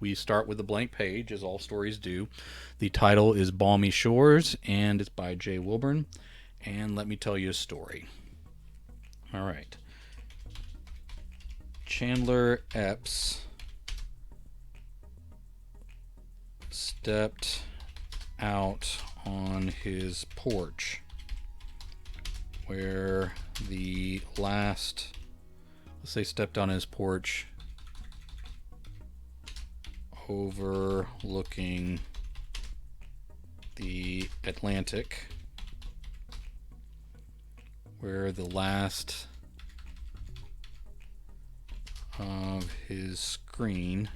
We start with a blank page, as all stories do. The title is Balmy Shores, and it's by Jay Wilburn. And let me tell you a story. All right. Chandler Epps stepped out on his porch where the last, let's say, stepped on his porch overlooking the Atlantic, where the last of his screen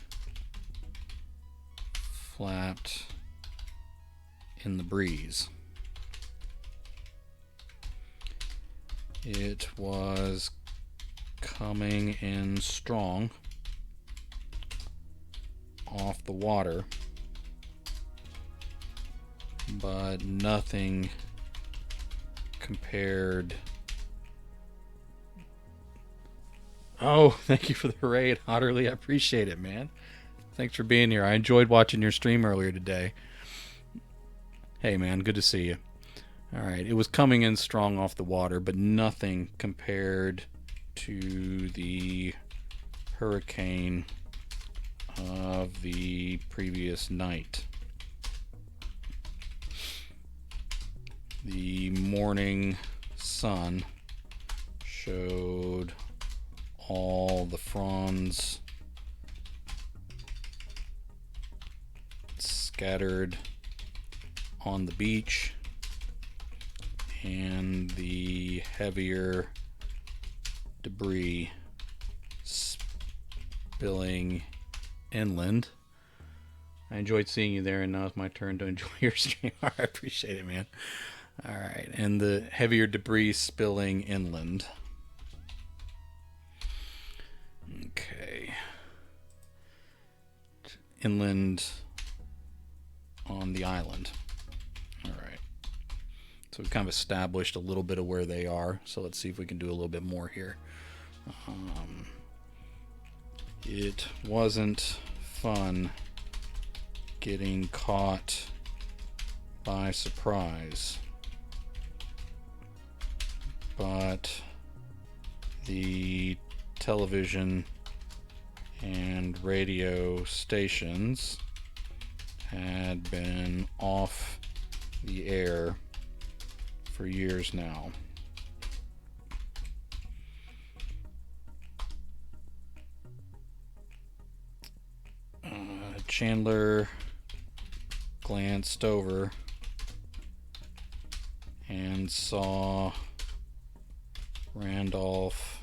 flapped in the breeze. It was coming in strong off the water, but nothing compared. Oh, thank you for the raid, Otterly. I appreciate it, man. Thanks for being here. I enjoyed watching your stream earlier today. Hey, man, good to see you. All right, it was coming in strong off the water, but nothing compared to the hurricane of the previous night. The morning sun showed all the fronds scattered on the beach and the heavier debris spilling inland. I enjoyed seeing you there, and now it's my turn to enjoy your stream. I appreciate it, man. All right, and the heavier debris spilling inland. Okay. Inland on the island. All right. So we've kind of established a little bit of where they are. So let's see if we can do a little bit more here. It wasn't fun getting caught by surprise, but the television and radio stations had been off the air for years now. Chandler glanced over and saw Randolph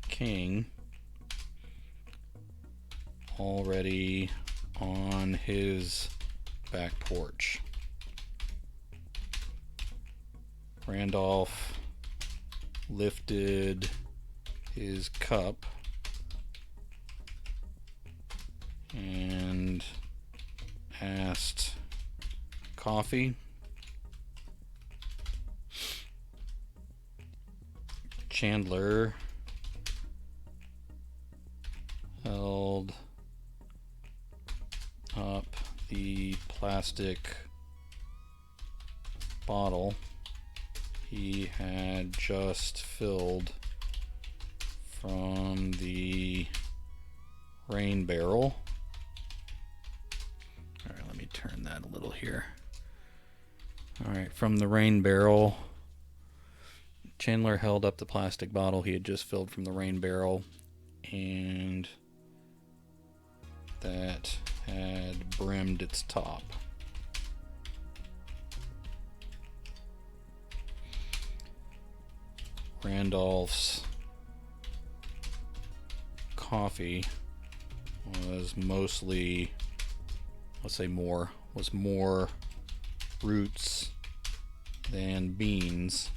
King already on his back porch. Randolph lifted his cup and asked, "Coffee?" Chandler held up the plastic bottle he had just filled from the rain barrel. All right, let me turn that a little here. All right, from the rain barrel, Chandler held up the plastic bottle he had just filled from the rain barrel, and that had brimmed its top. Randolph's coffee was mostly, was more roots than beans,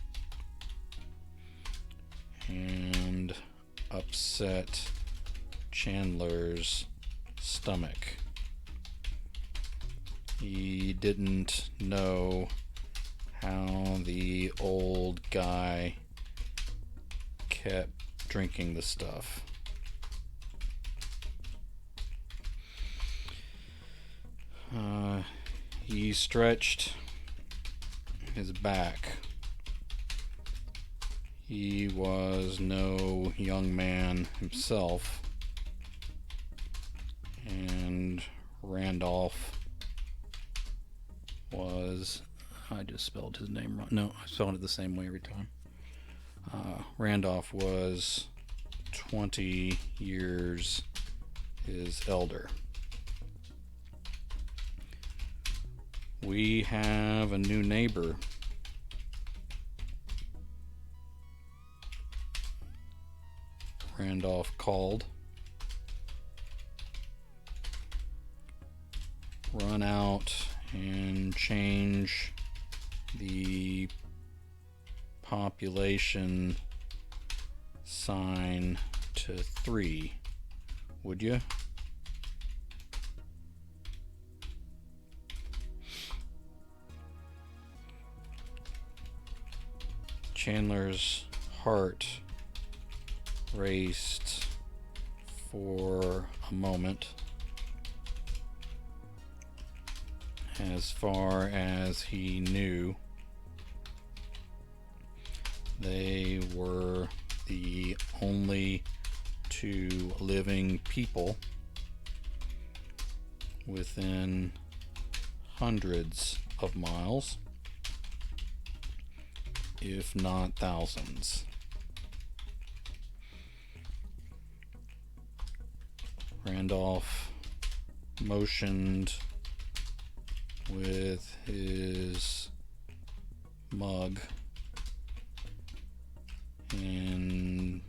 and upset Chandler's stomach. He didn't know how the old guy kept drinking the stuff. He stretched his back. He was no young man himself, and Randolph was, I just spelled his name wrong. No, I spelled it the same way every time. Randolph was 20 years his elder. We have a new neighbor. Randolph called. Run out and change the population sign to 3, would you? Chandler's heart raced for a moment. As far as he knew, they were the only 2 living people within hundreds of miles, if not thousands. Randolph motioned with his mug, and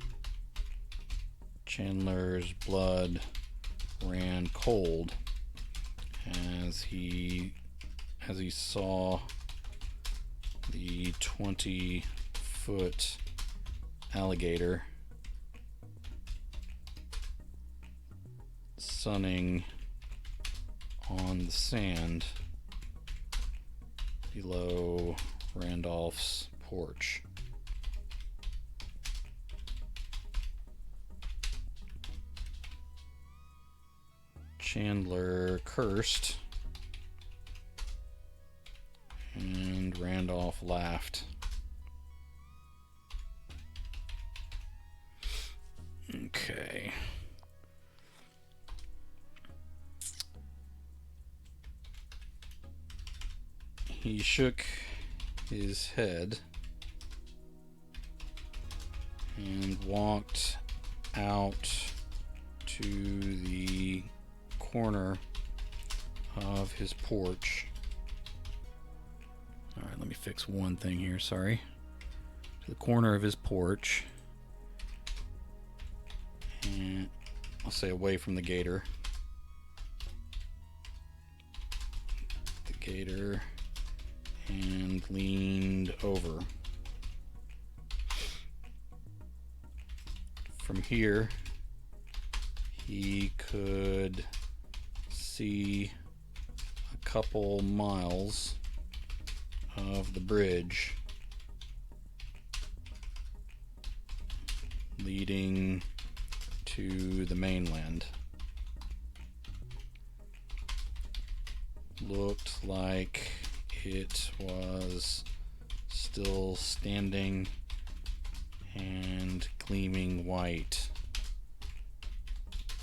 Chandler's blood ran cold as he saw the 20-foot alligator sunning on the sand below Randolph's porch. Chandler cursed, and Randolph laughed. Okay. He shook his head and walked out to the corner of his porch. All right, let me fix one thing here, sorry. To the corner of his porch, and I'll say away from the gator. The gator, and leaned over. From here, he could see a couple miles of the bridge leading to the mainland. Looked like it was still standing and gleaming white,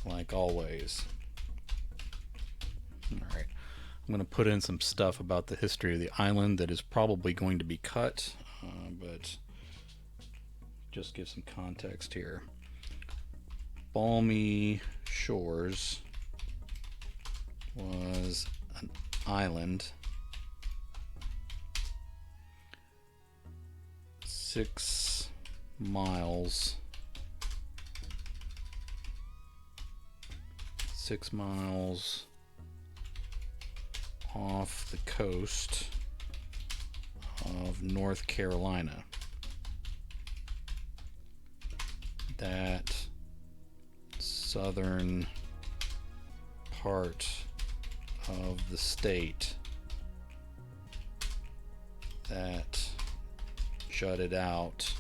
like always. Alright, I'm going to put in some stuff about the history of the island that is probably going to be cut, but just give some context here. Balmy Shores was an island 6 miles off the coast of North Carolina. That southern part of the state that jutted out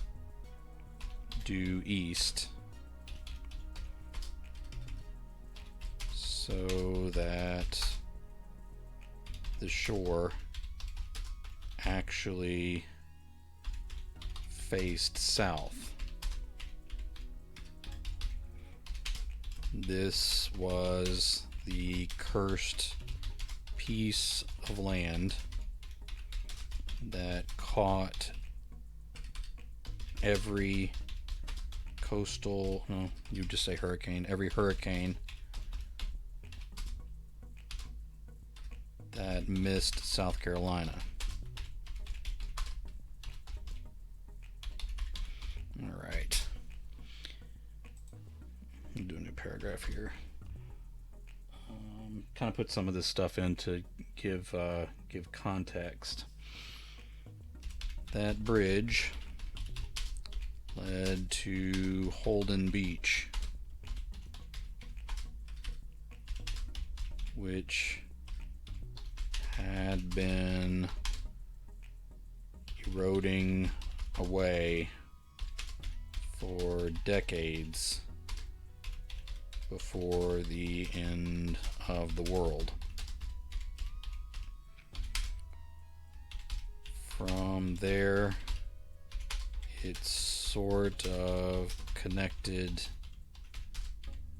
due east, so that the shore actually faced south. This was the cursed piece of land that caught every coastal, no, you just say hurricane, every hurricane that missed South Carolina. All right. I'll do a new paragraph here. Kind of put some of this stuff in to give context. That bridge led to Holden Beach, which had been eroding away for decades before the end of the world. From there, it's sort of connected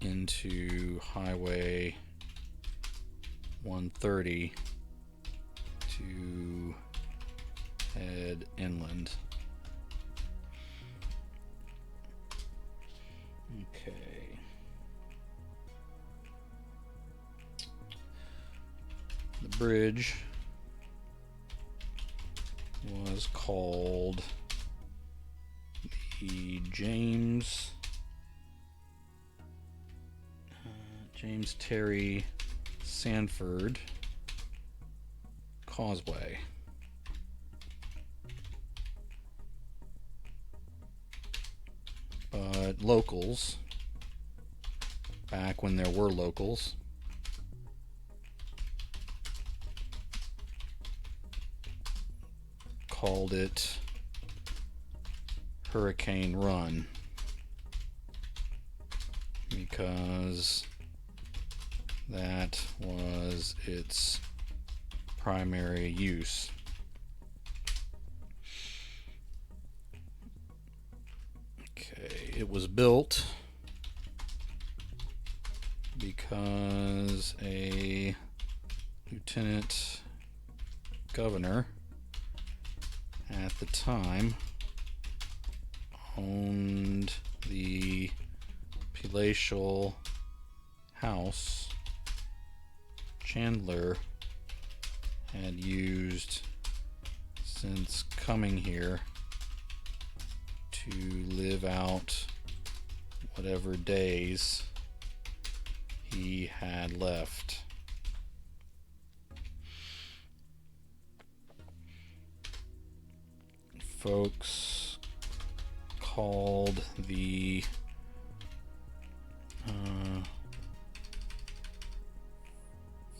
into Highway 130 to head inland. Okay. The bridge was called the James Terry Sanford Causeway. But locals, back when there were locals, called it Hurricane Run because that was its primary use. Okay, it was built because a lieutenant governor at the time owned the palatial house Chandler had used since coming here to live out whatever days he had left. Folks called the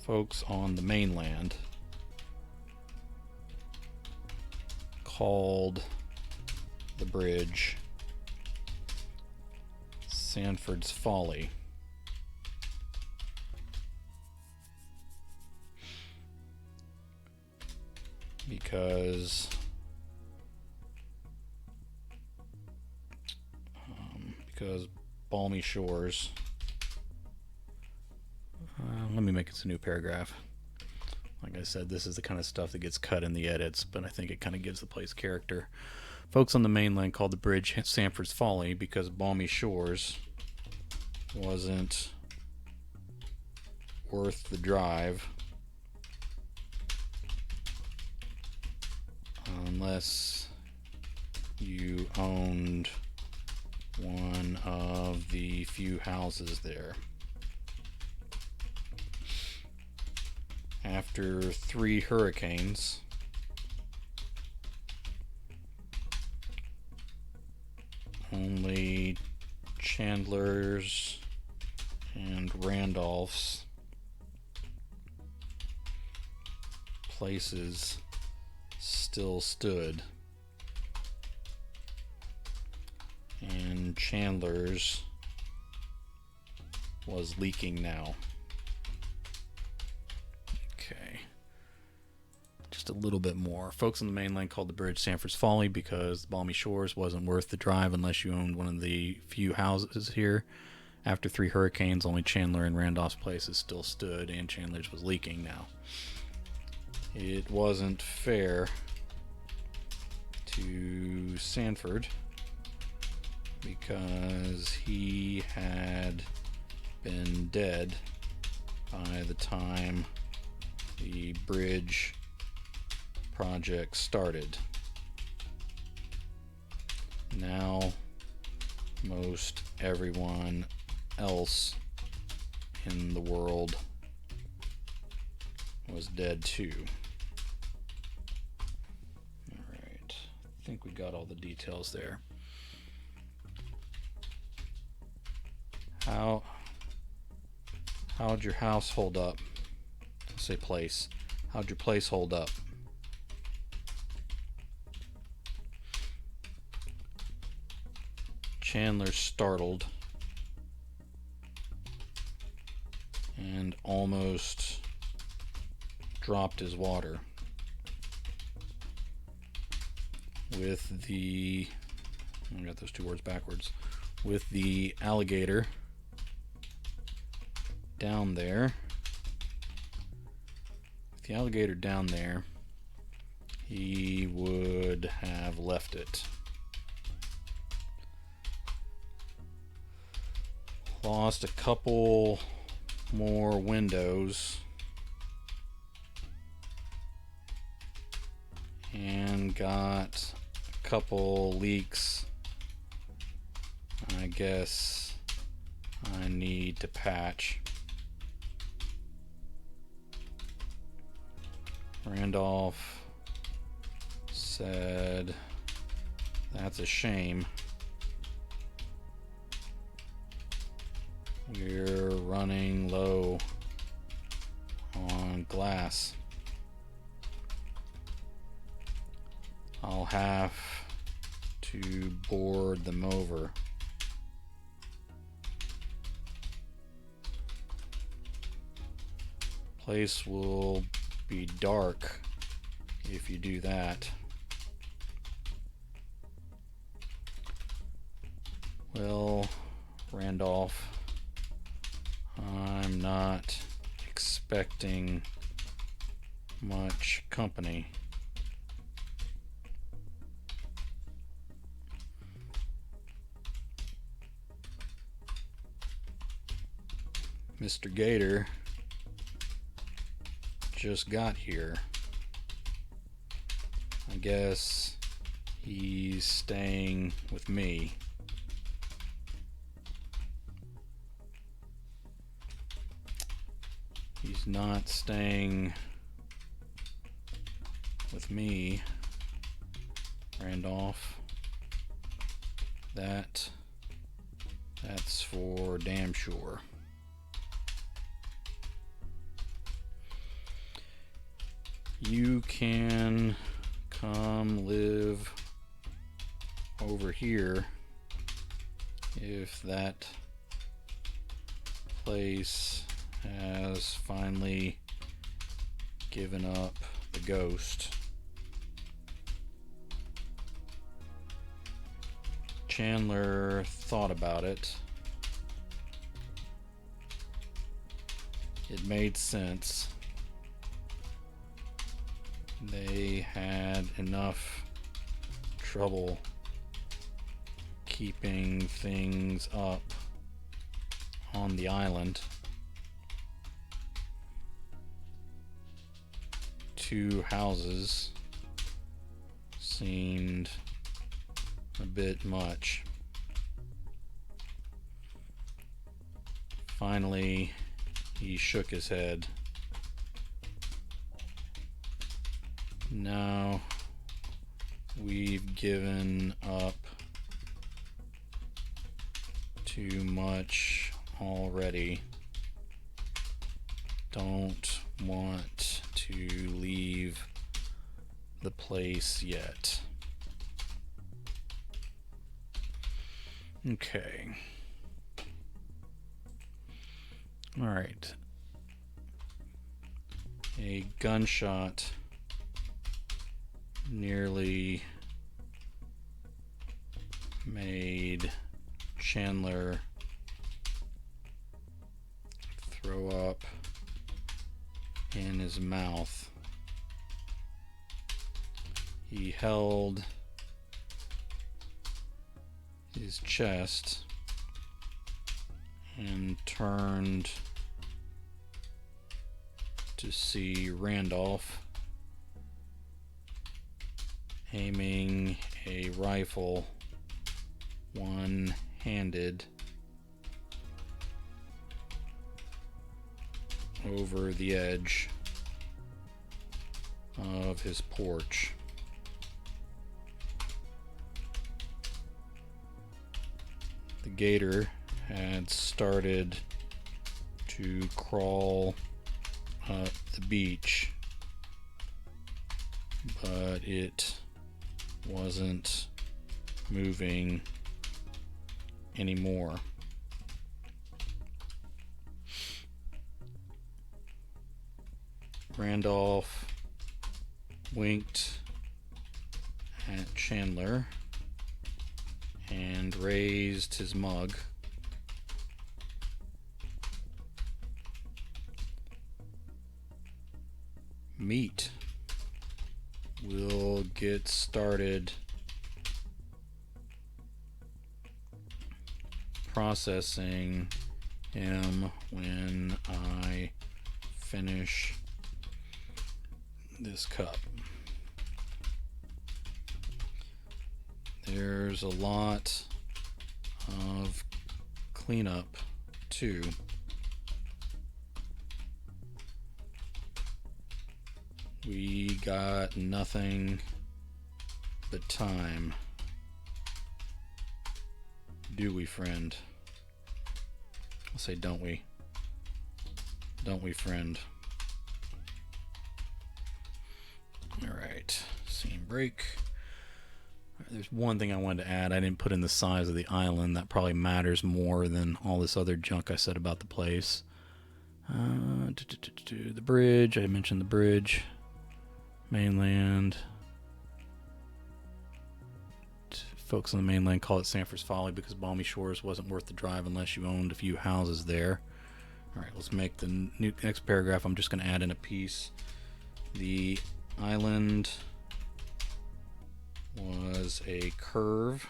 folks on the mainland called the bridge Sanford's Folly. Because Balmy Shores, let me make it a new paragraph. Like I said, this is the kind of stuff that gets cut in the edits, but I think it kind of gives the place character. Folks on the mainland called the bridge Sanford's Folly because Balmy Shores wasn't worth the drive unless you owned one of the few houses there. After 3 hurricanes, only Chandler's and Randolph's places still stood, and Chandler's was leaking now. Okay. just a little bit more. Folks on the mainland called the bridge Sanford's Folly because Balmy Shores wasn't worth the drive unless you owned one of the few houses here. After 3 hurricanes, only Chandler and Randolph's places still stood, and Chandler's was leaking now. It wasn't fair to Sanford because he had been dead by the time the bridge project started. Now, most everyone else in the world was dead too. Alright, I think we got all the details there. How'd your house hold up? Let's say place. How'd your place hold up? Chandler startled and almost dropped his water with the, I got those 2 words backwards, with the alligator down there. With the alligator down there, he would have left it. Lost a couple more windows and got a couple leaks. I guess I need to patch. Randolph said, "That's a shame. We're running low on glass. I'll have to board them over." Place will be dark if you do that. Well, Randolph, I'm not expecting much company. Mr. Gator just got here. I guess he's staying with me. He's not staying with me, Randolph. That's for damn sure. You can come live over here if that place has finally given up the ghost. Chandler thought about it. It made sense. They had enough trouble keeping things up on the island. 2 houses seemed a bit much. Finally, he shook his head. No, we've given up too much already. Don't want to leave the place yet. Okay. All right. A gunshot nearly made Chandler throw up in his mouth. He held his chest and turned to see Randolph aiming a rifle one-handed over the edge of his porch. The gator had started to crawl up the beach, but it wasn't moving anymore. Randolph winked at Chandler and raised his mug. Meet. We'll get started processing him when I finish this cup. There's a lot of cleanup too. We got nothing but time, do we, friend? I'll say, don't we? Don't we, friend? Alright, scene break. There's one thing I wanted to add. I didn't put in the size of the island. That probably matters more than all this other junk I said about the place. The bridge. I mentioned the bridge. Mainland. Folks on the mainland call it Sanford's Folly because Balmy Shores wasn't worth the drive unless you owned a few houses there. Alright, let's make the next paragraph. I'm just going to add in a piece. The island was a curved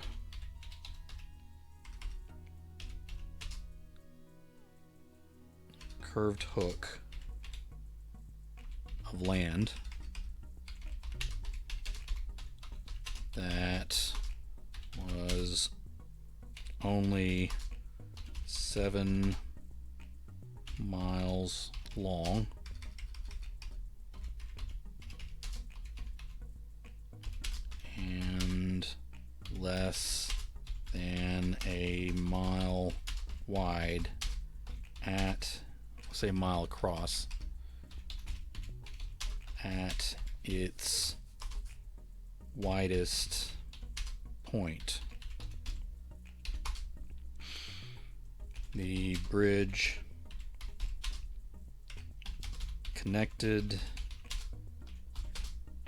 hook of land that was only 7 miles long and less than a mile wide at, say, a mile across at its widest point. The bridge connected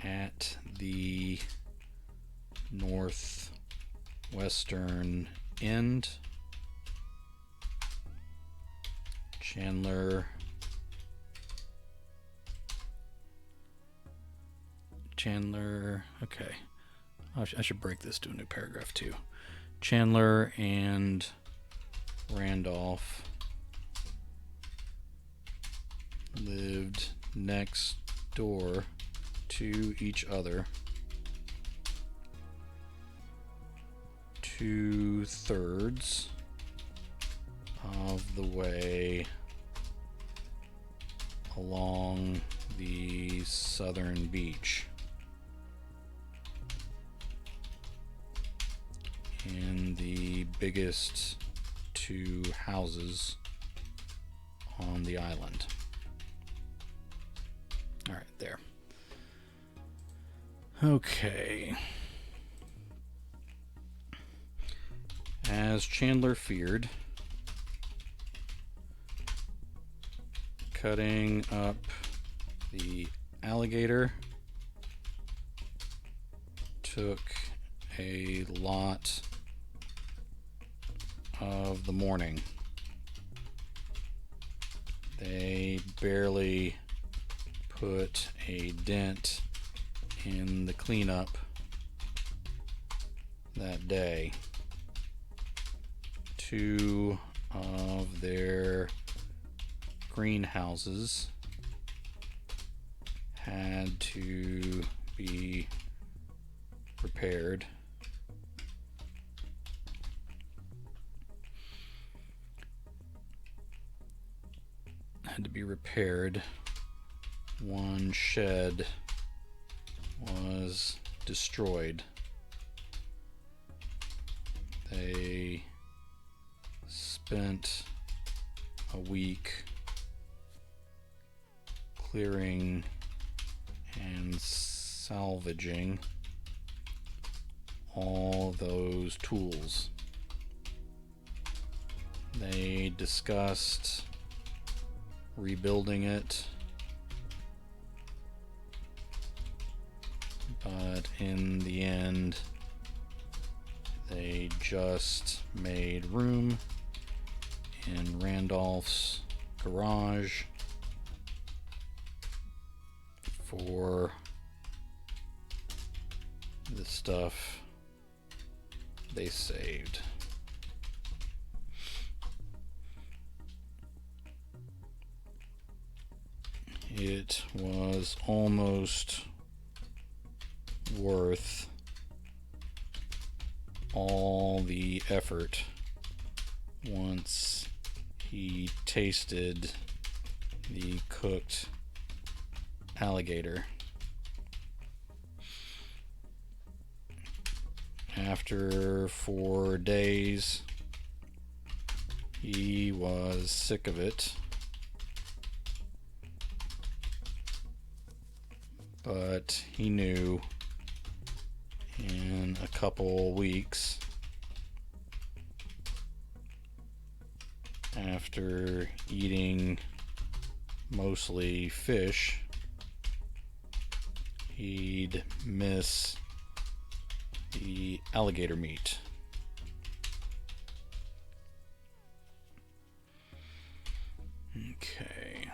at the northwestern end. Chandler okay, I should break this to a new paragraph too. Chandler and Randolph lived next door to each other 2/3 of the way along the southern beach. In the biggest 2 houses on the island. All right, there. Okay. As Chandler feared, cutting up the alligator took a lot of the morning. They barely put a dent in the cleanup that day. 2 of their greenhouses had to be repaired. One shed was destroyed. They spent a week clearing and salvaging all those tools. They discussed rebuilding it, but in the end they just made room in Randolph's garage for the stuff they saved. It was almost worth all the effort once he tasted the cooked alligator. After 4 days, he was sick of it, but he knew in a couple weeks, after eating mostly fish, he'd miss the alligator meat. Okay.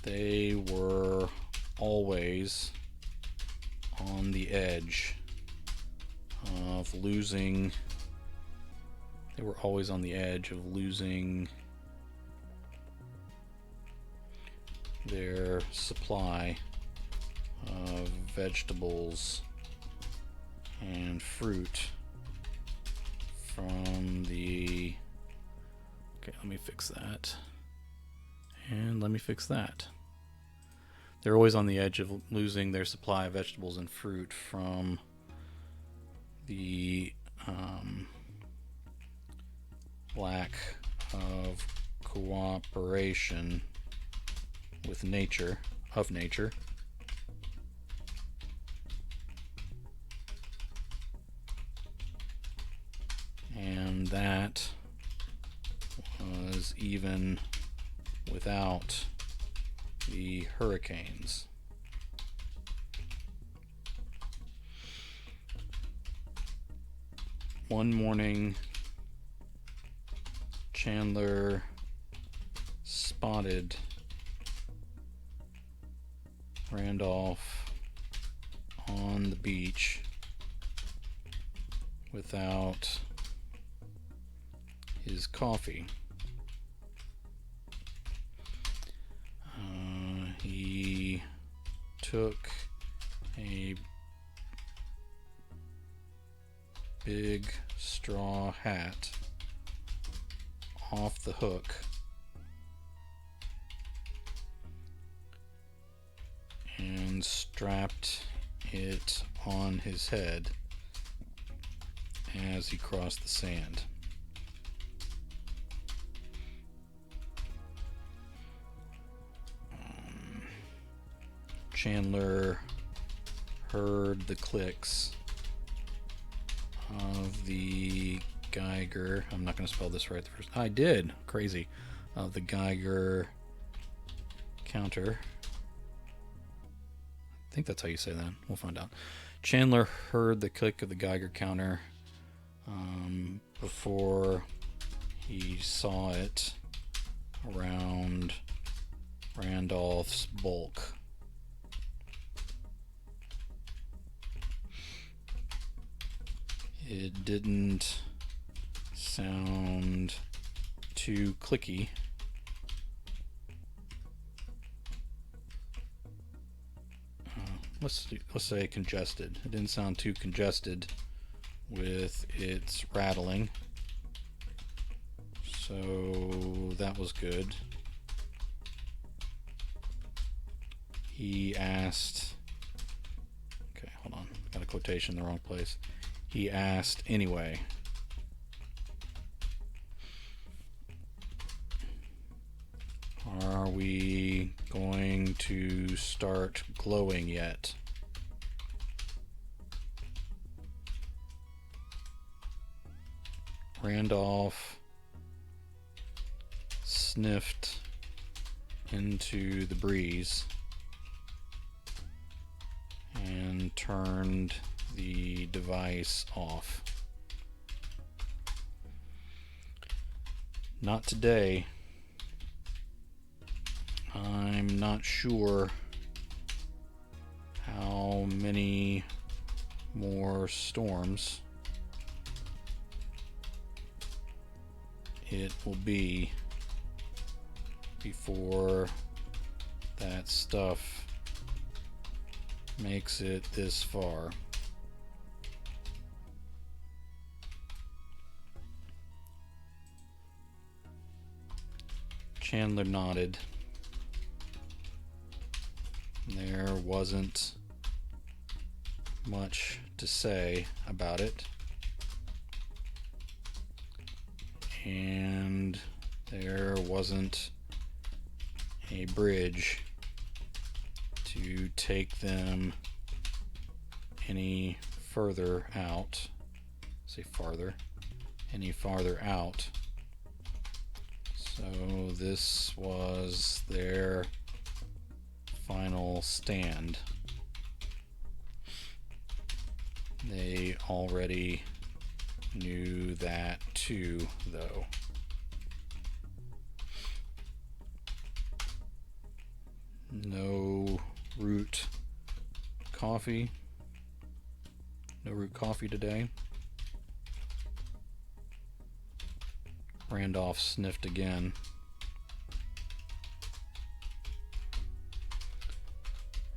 They were always on the edge of losing. They were always on the edge of losing their supply of vegetables and fruit from the... Okay, let me fix that. And let me fix that. They're always on the edge of losing their supply of vegetables and fruit from the lack of cooperation with nature, of nature. And that was even without the hurricanes. One morning, Chandler spotted Randolph on the beach without his coffee. He took a big straw hat off the hook and strapped it on his head as he crossed the sand. Chandler heard the clicks of the Geiger. I'm not going to spell this right the first. I did. Crazy. of the Geiger counter. I think that's how you say that. We'll find out. Chandler heard the click of the Geiger counter before he saw it around Randolph's bulk. It didn't sound too clicky. Let's say congested. It didn't sound too congested with its rattling, so that was good. He asked, okay, hold on, got a quotation in the wrong place. He asked anyway. Are we going to start glowing yet? Randolph sniffed into the breeze and turned the device off. Not today. I'm not sure how many more storms it will be before that stuff makes it this far. Chandler nodded. There wasn't much to say about it, and there wasn't a bridge to take them any further out. Any farther out. So this was their final stand. They already knew that too, though. No root coffee. No root coffee today. Randolph sniffed again.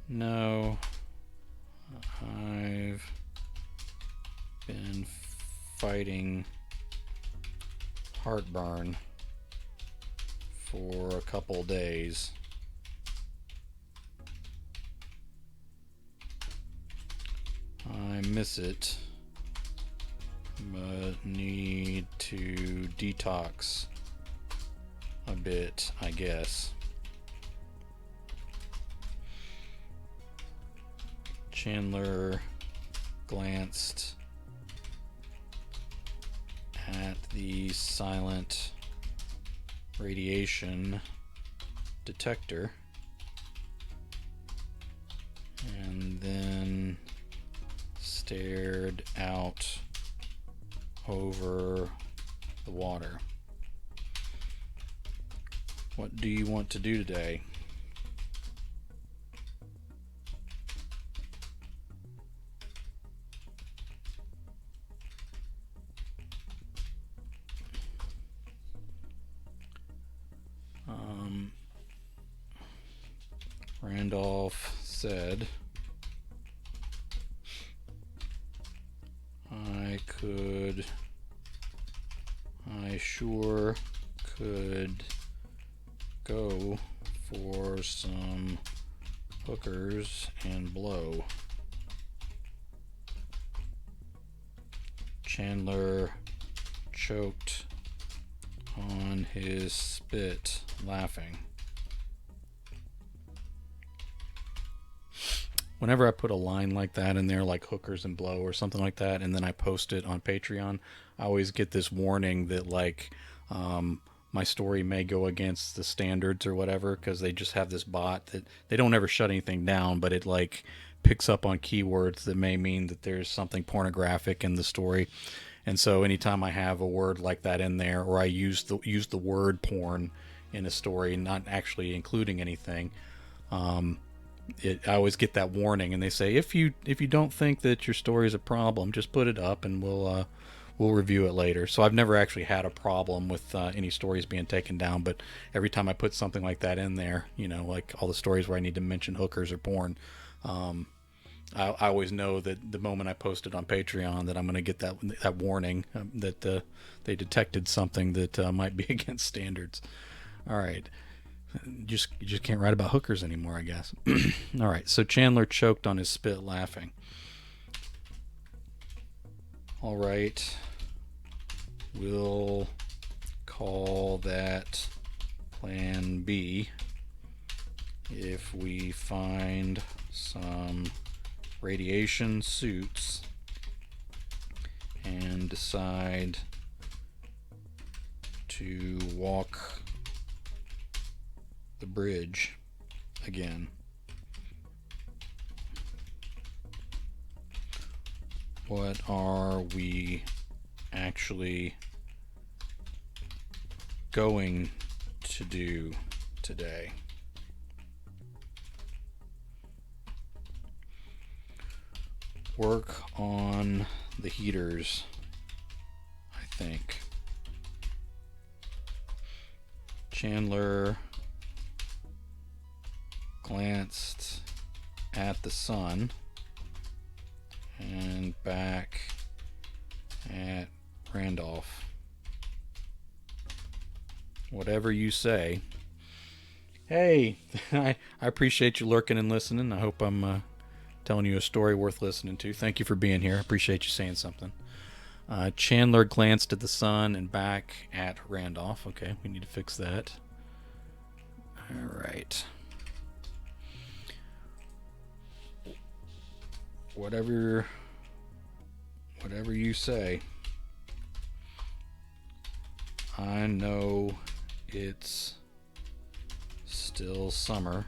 No, I've been fighting heartburn for a couple days. I miss it, but need to detox a bit, I guess. Chandler glanced at the silent radiation detector and then stared out over the water. What do you want to do today? Randolph said, I sure could go for some hookers and blow. Chandler choked on his spit, laughing. Whenever I put a line like that in there, like hookers and blow or something like that, and then I post it on Patreon, I always get this warning that my story may go against the standards or whatever, because they just have this bot that they don't ever shut anything down, but it like picks up on keywords that may mean that there's something pornographic in the story. And so anytime I have a word like that in there, or I use the word porn in a story, not actually including anything, I always get that warning, and they say if you don't think that your story is a problem, just put it up, and we'll review it later. So I've never actually had a problem with any stories being taken down, but every time I put something like that in there, like all the stories where I need to mention hookers or porn, I always know that the moment I post it on Patreon that I'm going to get that warning that they detected something that might be against standards. All right. You just can't write about hookers anymore, I guess. All right. So Chandler choked on his spit laughing. All right. We'll call that Plan B if we find some radiation suits and decide to walk the bridge again. What are we actually going to do today? Work on the heaters, I think. Chandler glanced at the sun and back at Randolph. Whatever you say. Hey, I appreciate you lurking and listening. I hope I'm telling you a story worth listening to. Thank you for being here. I appreciate you saying something. Chandler glanced at the sun and back at Randolph. Okay, we need to fix that. All right. Whatever you say. I know it's still summer,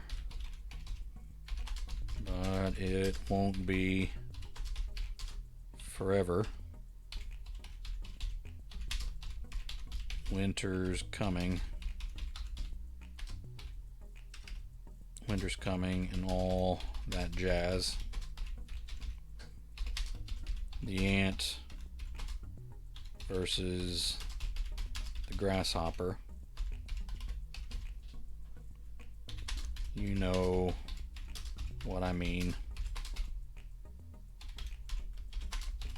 but it won't be forever. Winter's coming. Winter's coming and all that jazz. The ant versus the grasshopper. You know what I mean.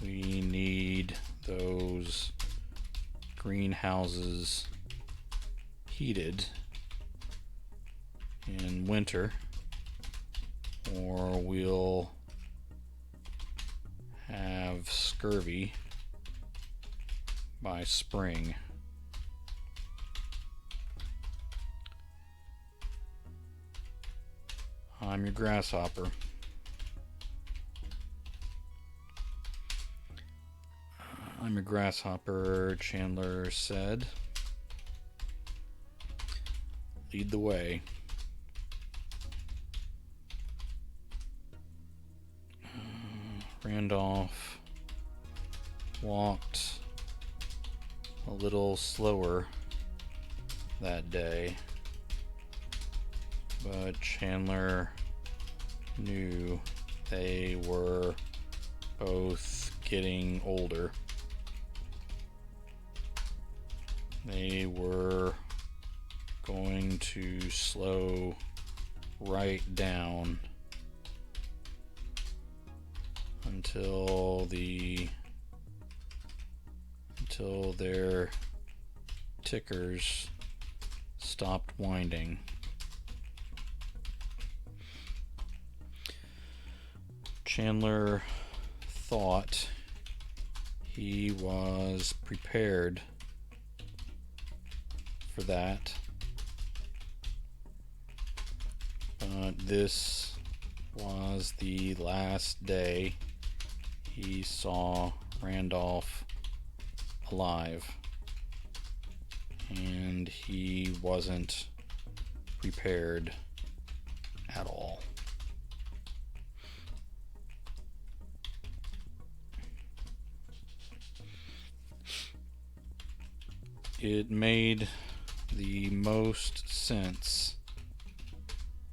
We need those greenhouses heated in winter, or we'll have scurvy by spring. I'm your grasshopper. I'm your grasshopper, Chandler said. Lead the way. Randolph walked a little slower that day, but Chandler knew they were both getting older. They were going to slow right down until their tickers stopped winding. Chandler thought he was prepared for that, but this was the last day he saw Randolph alive, and he wasn't prepared at all. It made the most sense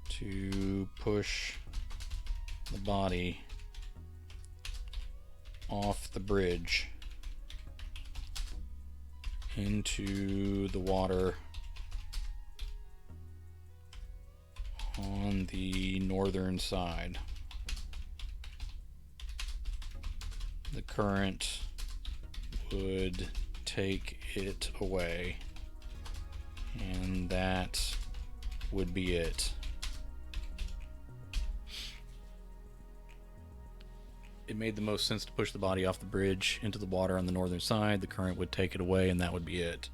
to push the body off the bridge into the water on the northern side. The current would take it away, and that would be it. It made the most sense to push the body off the bridge into the water on the northern side. The current would take it away, and that would be it.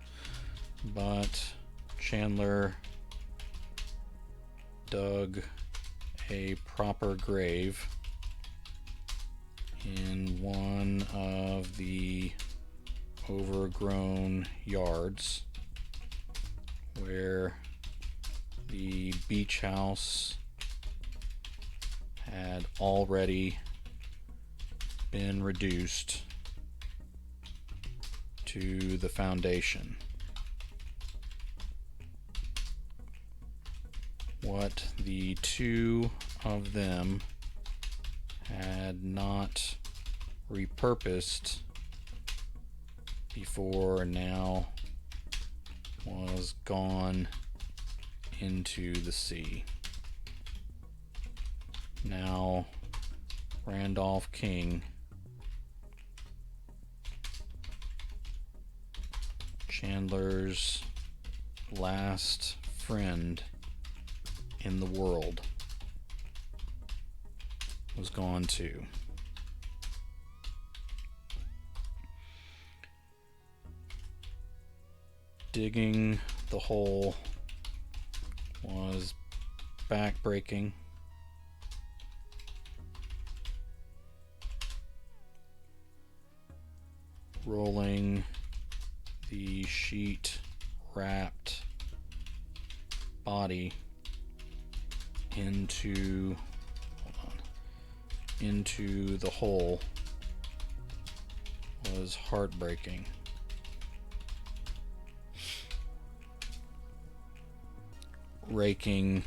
But Chandler dug a proper grave in one of the overgrown yards where the beach house had already been reduced to the foundation. What the two of them had not repurposed before now was gone into the sea. Now Randolph King, Chandler's last friend in the world, was gone too. Digging the hole was back-breaking. Rolling the sheet-wrapped body into the hole was heartbreaking. Raking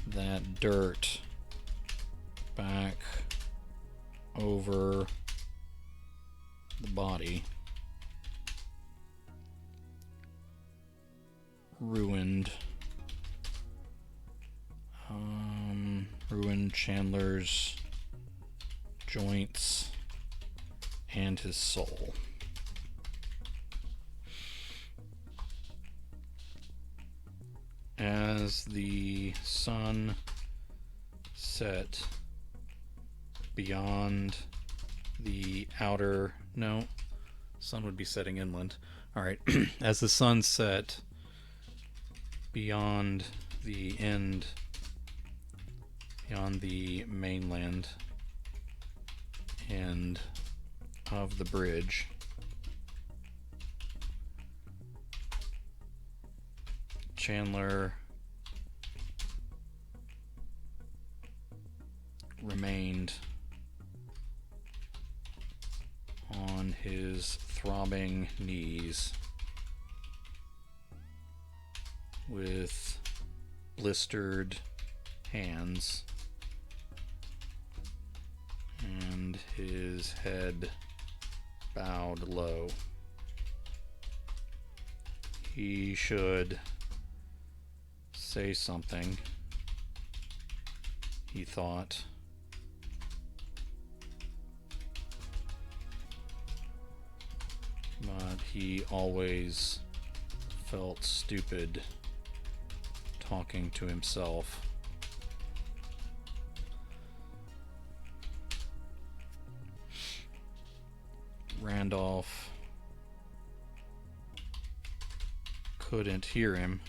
that dirt back over the body ruined Chandler's joints and his soul. As the sun set beyond the outer... No, sun would be setting inland. Alright, as the sun set beyond the end, beyond the mainland end of the bridge, Chandler remained on his throbbing knees with blistered hands and his head bowed low. He should say something, he thought. But he always felt stupid talking to himself. Randolph couldn't hear him,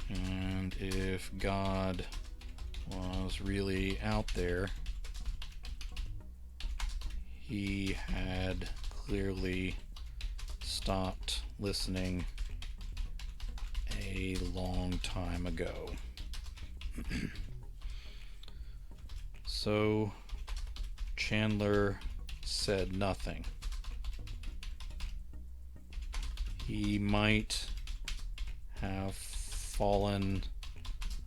and if God was really out there, he had clearly stopped listening a long time ago. So Chandler said nothing. He might have fallen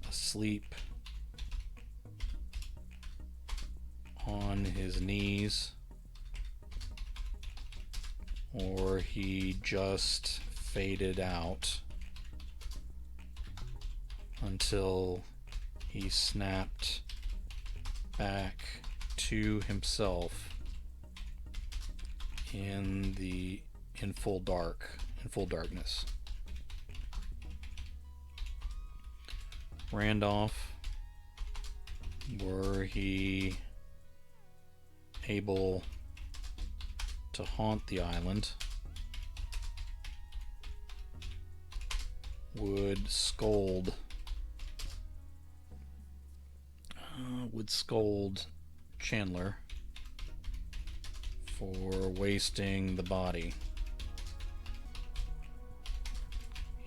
asleep on his knees, or he just faded out until he snapped back to himself in full darkness. Randolph, were he able to haunt the island, would scold Chandler for wasting the body.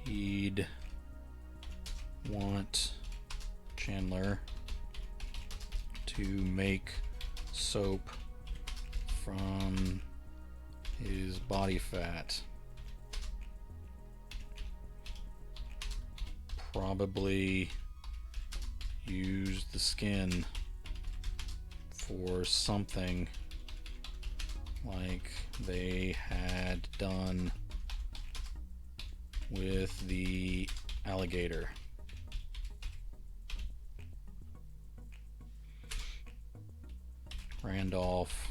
He'd want Chandler to make soap from his body fat. Probably use the skin for something like they had done with the alligator. Randolph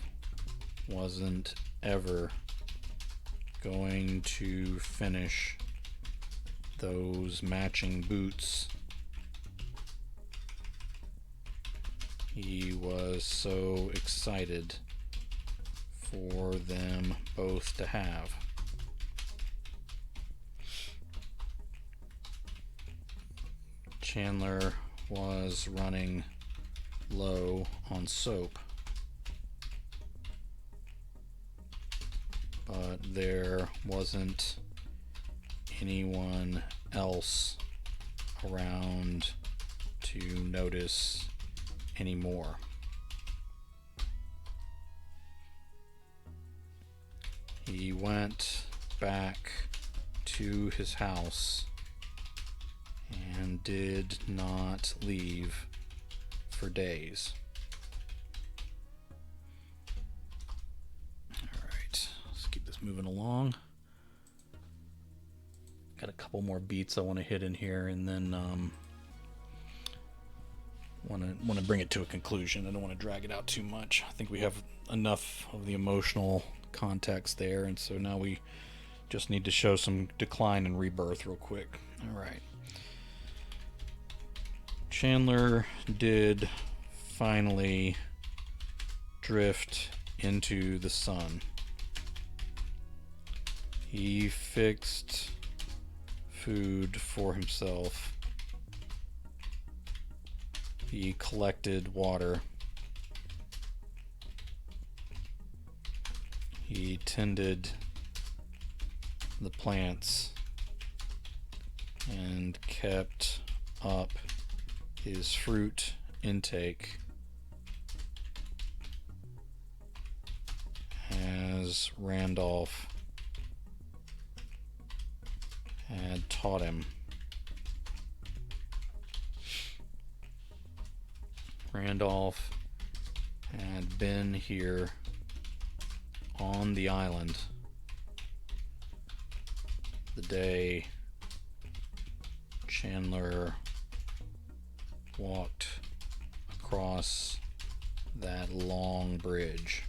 wasn't ever going to finish those matching boots he was so excited for them both to have. Chandler was running low on soap, but there wasn't anyone else around to notice anymore. He went back to his house and did not leave for days. Alright, let's keep this moving along. Got a couple more beats I want to hit in here, and then want to bring it to a conclusion. I don't want to drag it out too much. I think we have enough of the emotional context there, and so now we just need to show some decline and rebirth real quick. Alright. Chandler did finally drift into the sun. He fixed food for himself. He collected water. He tended the plants and kept up his fruit intake as Randolph had taught him. Randolph had been here on the island the day Chandler walked across that long bridge.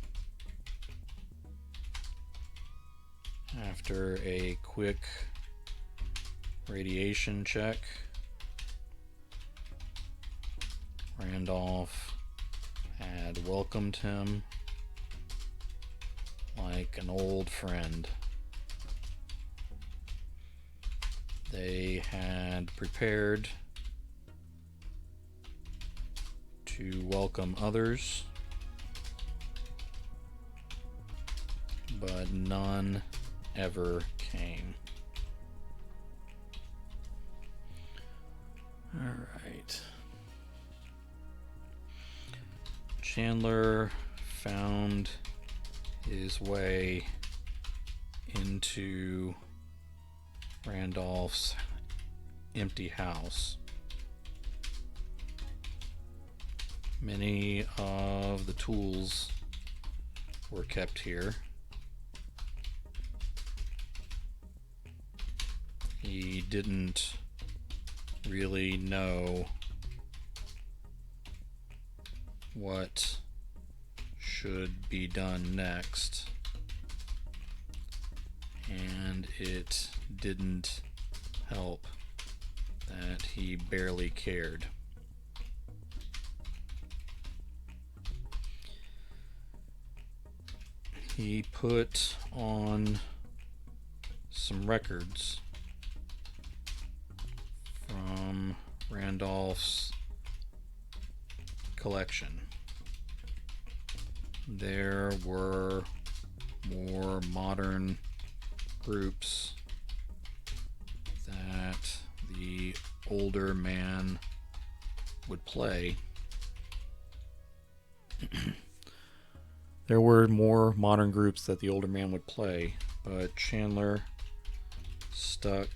After a quick radiation check, Randolph had welcomed him like an old friend. They had prepared to welcome others, but none ever came. Alright. Chandler found his way into Randolph's empty house. Many of the tools were kept here. He didn't really know what should be done next, and it didn't help that he barely cared. He put on some records from Randolph's collection. There were more modern groups that the older man would play. There were more modern groups that the older man would play, but Chandler stuck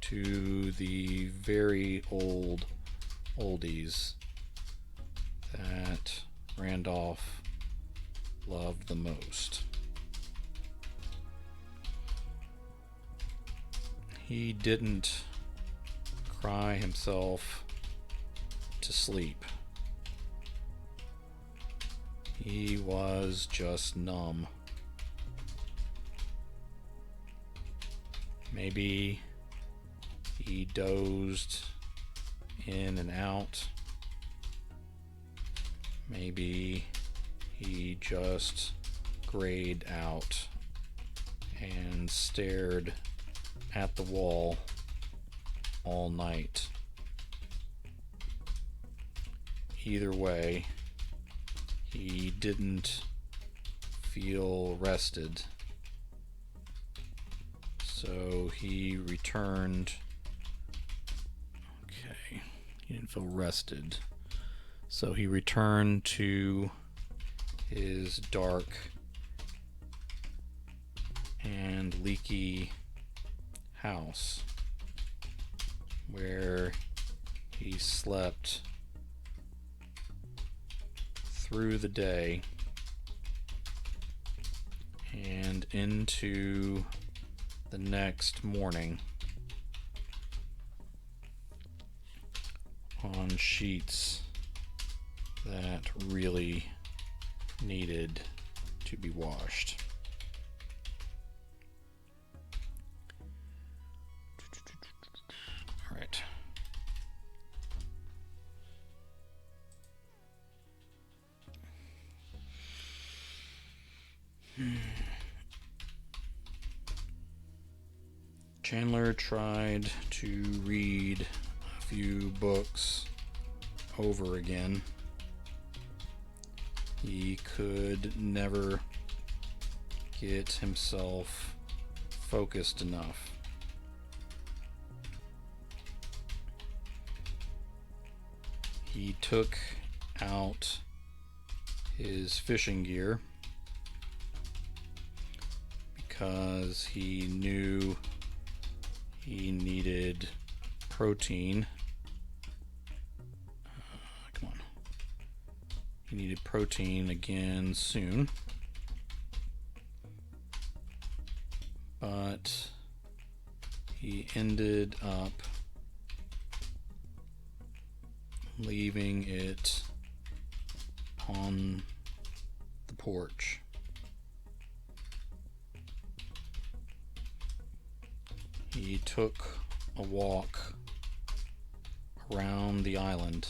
to the very old oldies that Randolph loved the most. He didn't cry himself to sleep. He was just numb. Maybe he dozed in and out. Maybe he just grayed out and stared at the wall all night. Either way, he didn't feel rested, so he returned. Okay, he didn't feel rested, so he returned to his dark and leaky house, where he slept through the day and into the next morning on sheets that really needed to be washed. All right. Chandler tried to read a few books over again. He could never get himself focused enough. He took out his fishing gear because he knew he needed protein. Come on. He needed protein again soon. But he ended up leaving it on the porch. He took a walk around the island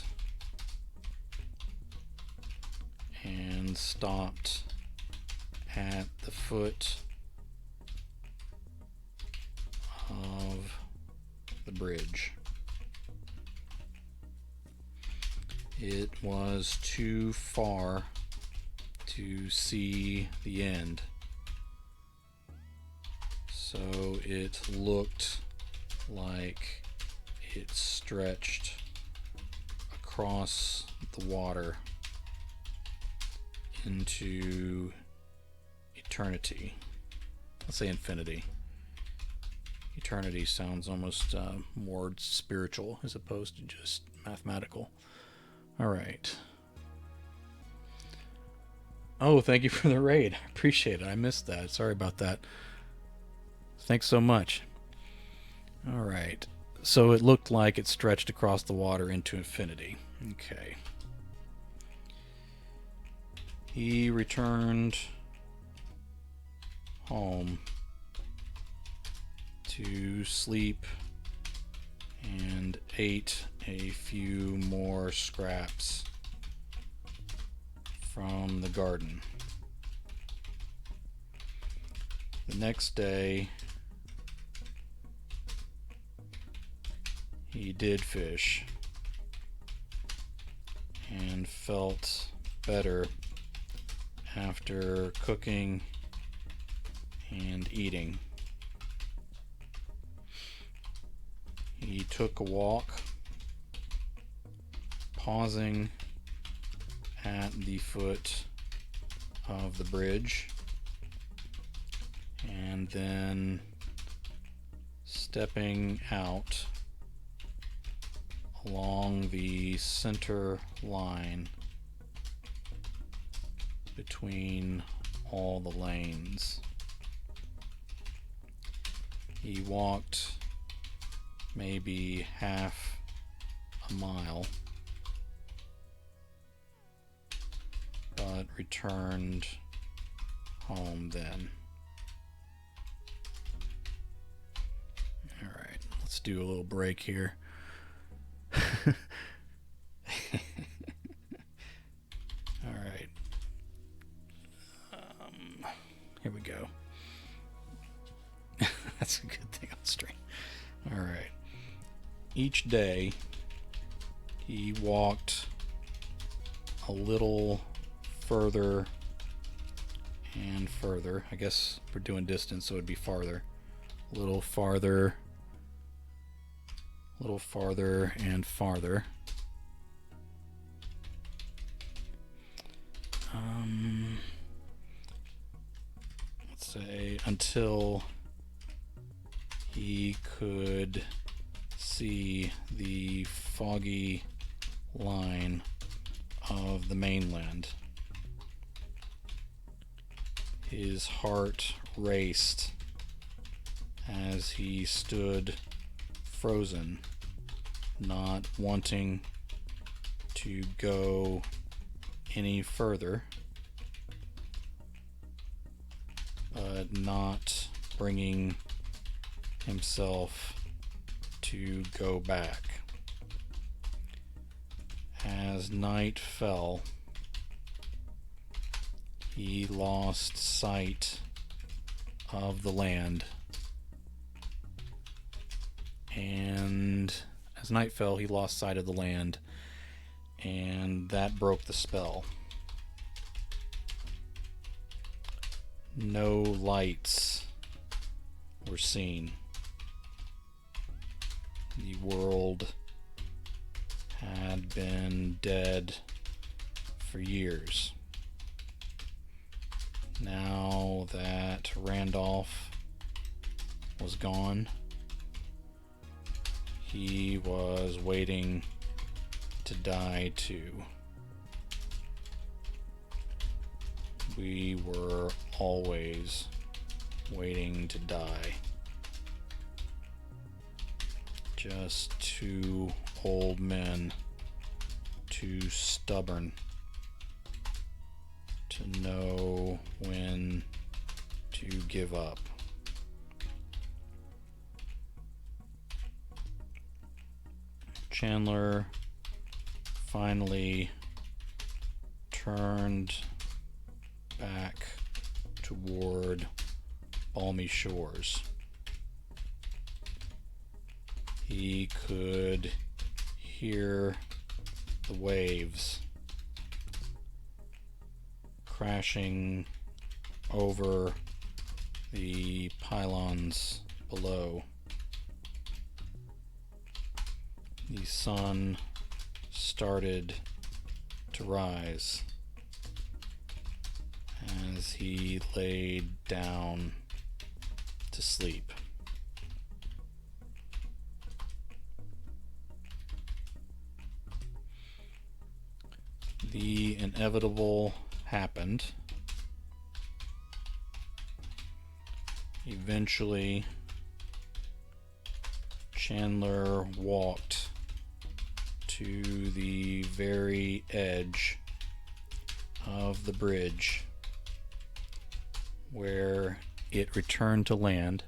and stopped at the foot of the bridge. It was too far to see the end, So it looked like it stretched across the water into eternity. Let's say infinity. Eternity sounds almost more spiritual as opposed to just mathematical. All right. Oh, thank you for the raid. I appreciate it. I missed that. Sorry about that. Thanks so much. All right. So it looked like it stretched across the water into infinity. Okay. He returned home to sleep and ate a few more scraps from the garden. The next day, he did fish and felt better after cooking and eating. He took a walk, pausing at the foot of the bridge, and then stepping out along the center line between all the lanes. He walked maybe half a mile, but returned home then. All right, let's do a little break here. All right. Here we go. That's a good thing on stream. All right. Each day, he walked a little further and further. I guess we're doing distance, so it'd be farther. A little farther and farther. Let's say until he could see the foggy line of the mainland. His heart raced as he stood frozen, not wanting to go any further, but not bringing himself to go back. As night fell, he lost sight of the land, and as night fell, he lost sight of the land, and that broke the spell. No lights were seen. The world had been dead for years. Now that Randolph was gone, he was waiting to die too. We were always waiting to die. Just two old men, too stubborn to know when to give up. Chandler finally turned back toward Balmy Shores. He could hear the waves crashing over the pylons below, the sun started to rise as he laid down to sleep. The inevitable happened. Eventually, Chandler walked to the very edge of the bridge where it returned to land.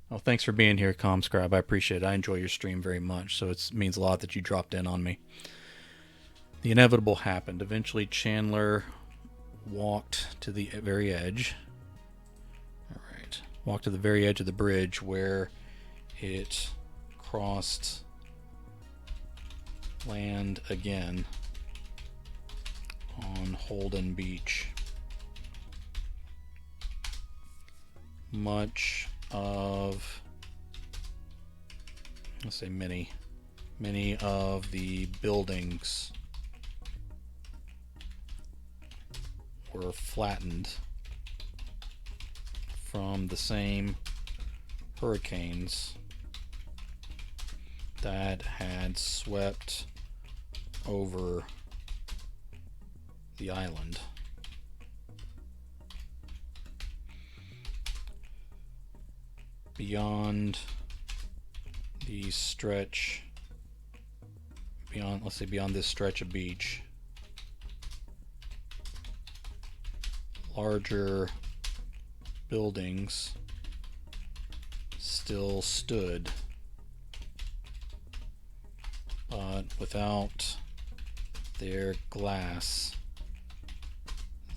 Oh, thanks for being here, Comscribe. I appreciate it. I enjoy your stream very much, so it means a lot that you dropped in on me. The inevitable happened. Eventually, Chandler walked to the very edge. All right. Walked to the very edge of the bridge where it crossed land again on Holden Beach. Much of, let's say many of the buildings were flattened from the same hurricanes that had swept over the island. Beyond the stretch, beyond this stretch of beach, larger buildings still stood, but without their glass,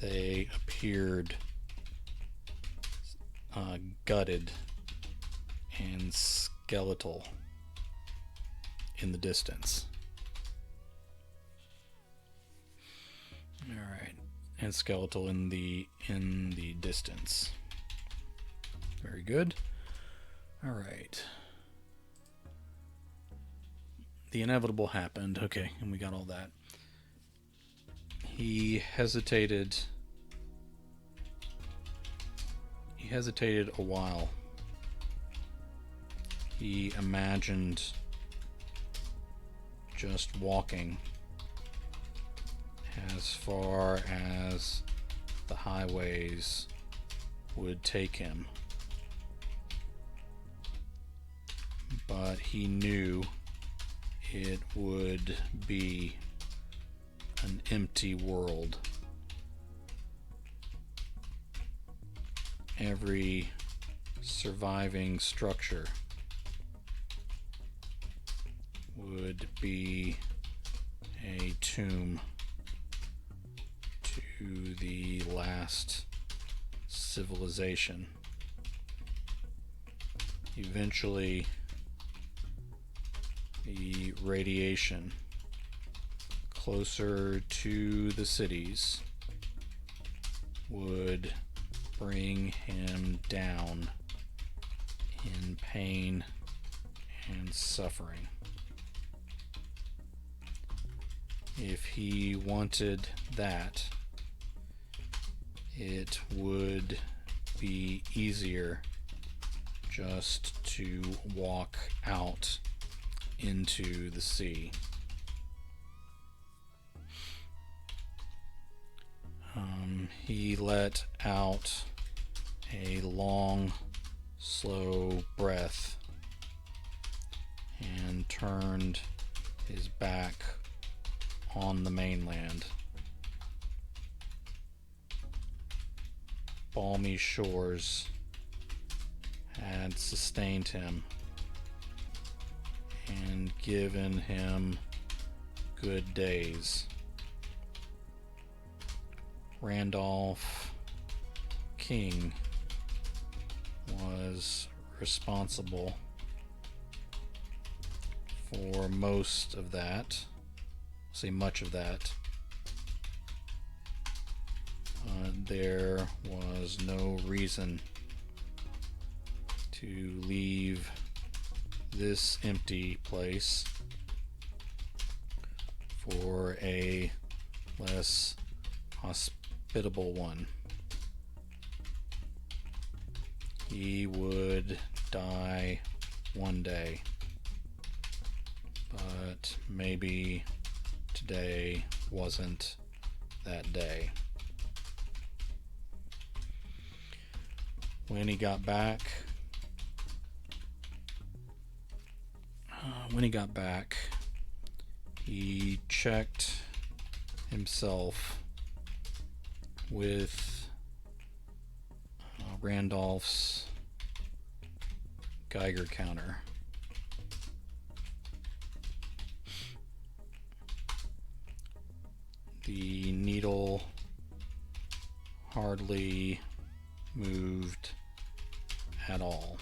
they appeared gutted and skeletal in the distance. All right, and skeletal in the distance. Very good. All right. The inevitable happened. Okay, and we got all that. He hesitated. He hesitated a while. He imagined just walking as far as the highways would take him. But he knew it would be an empty world. Every surviving structure would be a tomb to the last civilization. Eventually, the radiation closer to the cities would bring him down in pain and suffering. If he wanted that, it would be easier just to walk out into the sea. He let out a long, slow breath and turned his back on the mainland. Balmy Shores had sustained him and given him good days. Randolph King was responsible for most of that, say much of that. There was no reason to leave this empty place for a less hospitable one. He would die one day, but maybe today wasn't that day. When he got back, he checked himself with Randolph's Geiger counter. The needle hardly moved at all.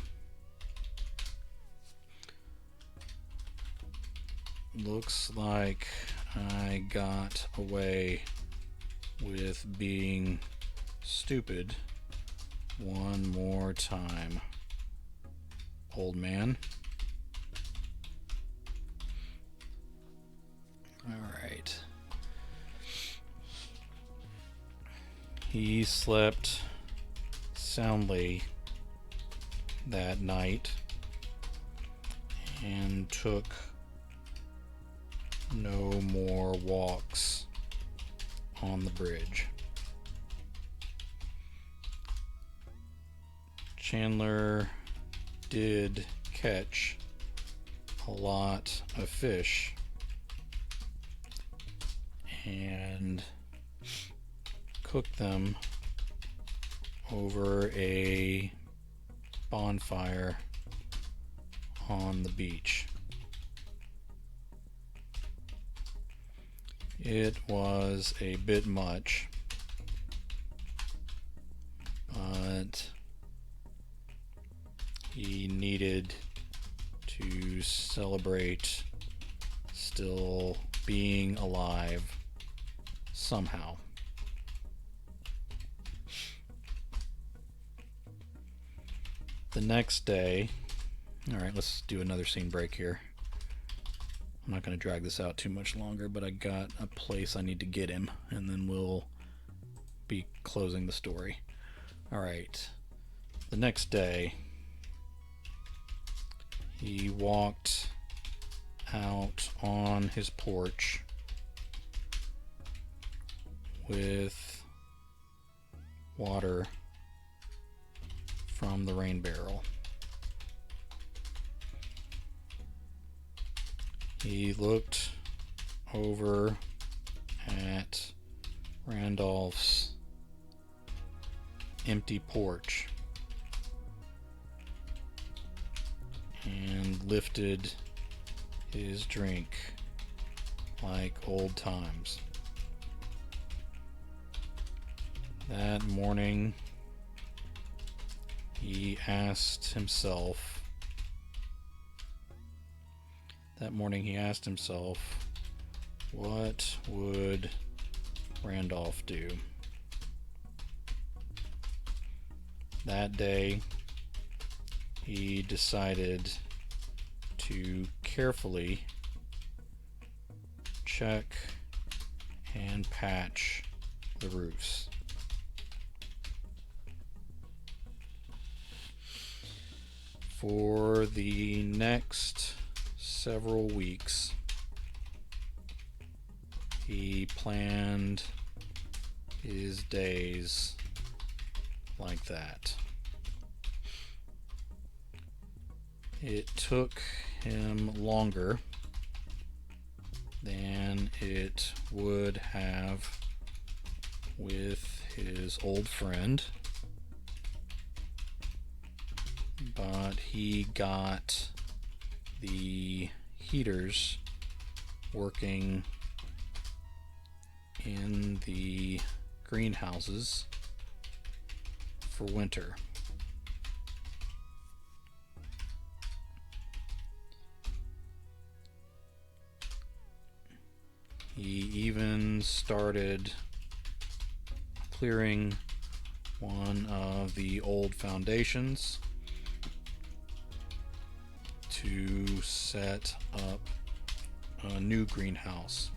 Looks like I got away with being stupid one more time, old man. All right. He slept soundly that night and took no more walks on the bridge. Chandler did catch a lot of fish and cooked them over a bonfire on the beach. It was a bit much, but he needed to celebrate still being alive somehow. The next day, all right, let's do another scene break here. I'm not going to drag this out too much longer, but I got a place I need to get him, and then we'll be closing the story. All right. The next day, he walked out on his porch with water from the rain barrel. He looked over at Randolph's empty porch and lifted his drink like old times. That morning, he asked himself, what would Randolph do? That day, he decided to carefully check and patch the roofs. For the next several weeks, he planned his days like that. It took him longer than it would have with his old friend, but he got the heaters working in the greenhouses for winter. He even started clearing one of the old foundations to set up a new greenhouse.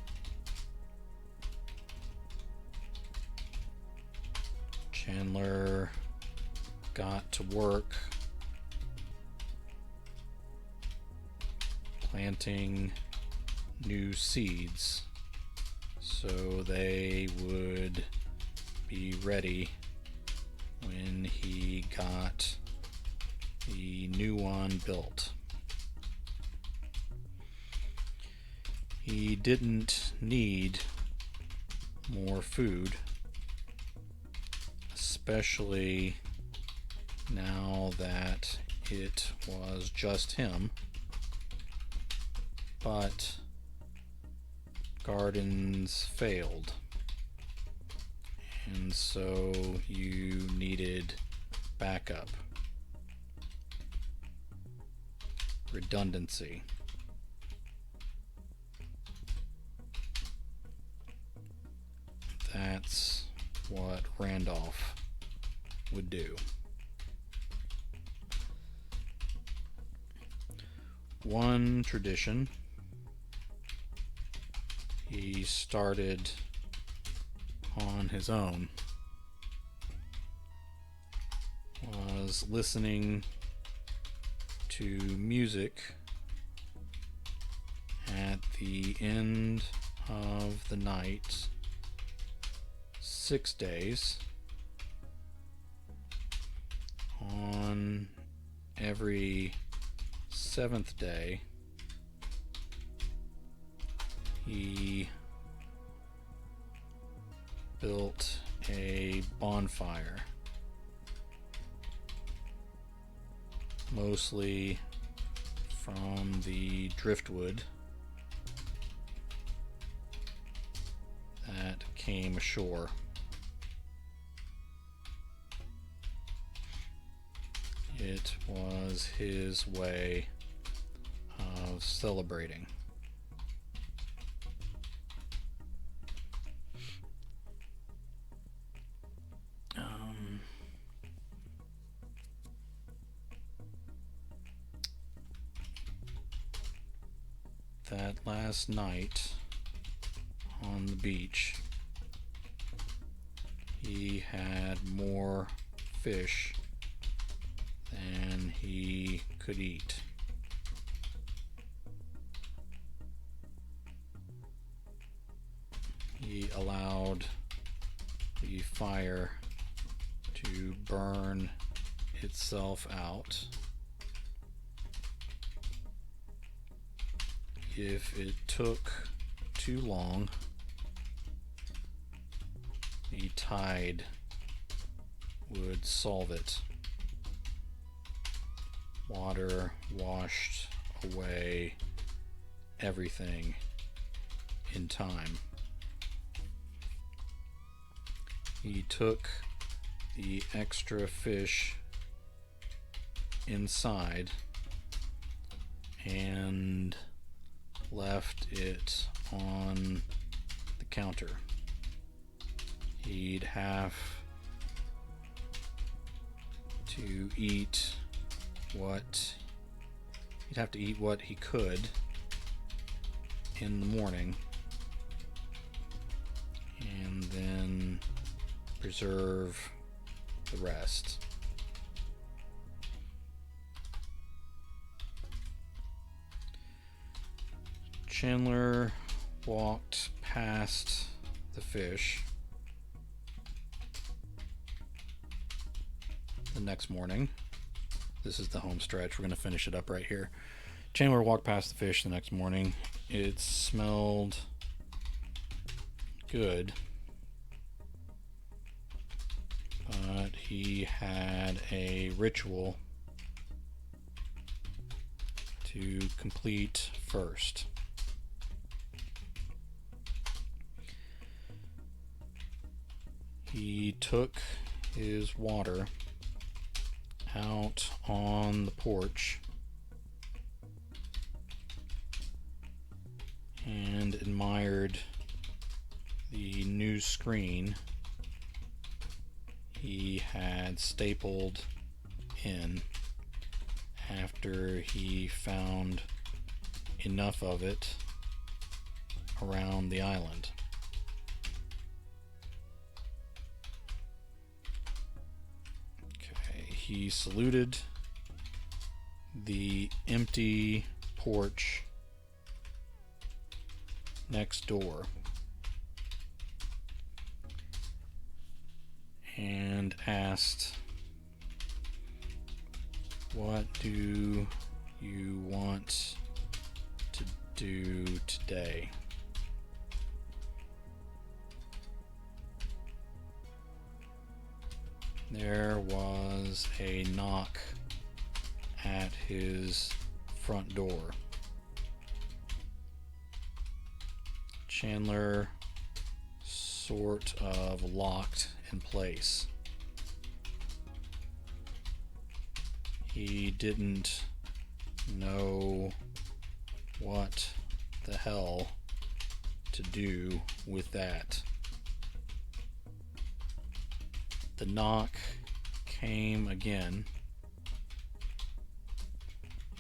Chandler got to work planting new seeds so they would be ready when he got the new one built. He didn't need more food, especially now that it was just him, but gardens failed, and so you needed backup, redundancy. That's what Randolph would do. One tradition he started on his own was listening to music at the end of the night 6 days. On every 7th day, he built a bonfire, mostly from the driftwood that came ashore. It was his way of celebrating. That last night on the beach, he had more fish than he could eat. He allowed the fire to burn itself out. If it took too long, the tide would solve it. Water washed away everything in time. He took the extra fish inside and left it on the counter. He'd have to eat what he could in the morning, and then preserve the rest. Chandler walked past the fish the next morning. This is the home stretch. We're going to finish it up right here. Chandler walked past the fish the next morning. It smelled good, but he had a ritual to complete first. He took his water out on the porch and admired the new screen he had stapled in after he found enough of it around the island. Okay, he saluted the empty porch next door and asked, "What do you want to do today?" There was a knock at his front door. Chandler sort of locked in place. He didn't know what the hell to do with that. The knock came again,